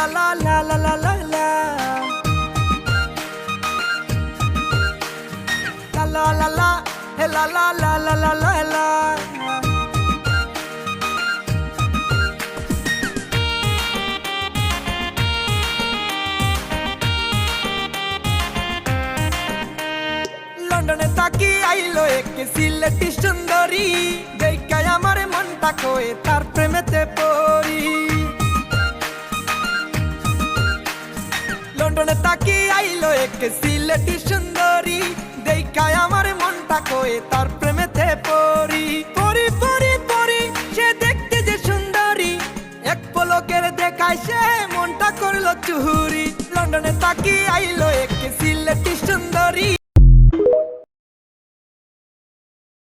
la la la la la la la la la la he la la la la la la la লন্ডনে থাকি আইলো এক সিলেটি সুন্দরী দেখায় আমার মনটা কয়ে তার প্রেমেতে পড়ি লন্ডনে থাকি আইলো এক সিলেটি সুন্দরী দেখায় আমার মনটা কয়ে তার প্রেমেতে পড়ি পড়ি পড়ি পড়ি সে দেখতে যে সুন্দরী এক পলকের দেখায় সে মনটা করলো চুরি লন্ডনে থাকি আইলো এক সিলেটি সুন্দরী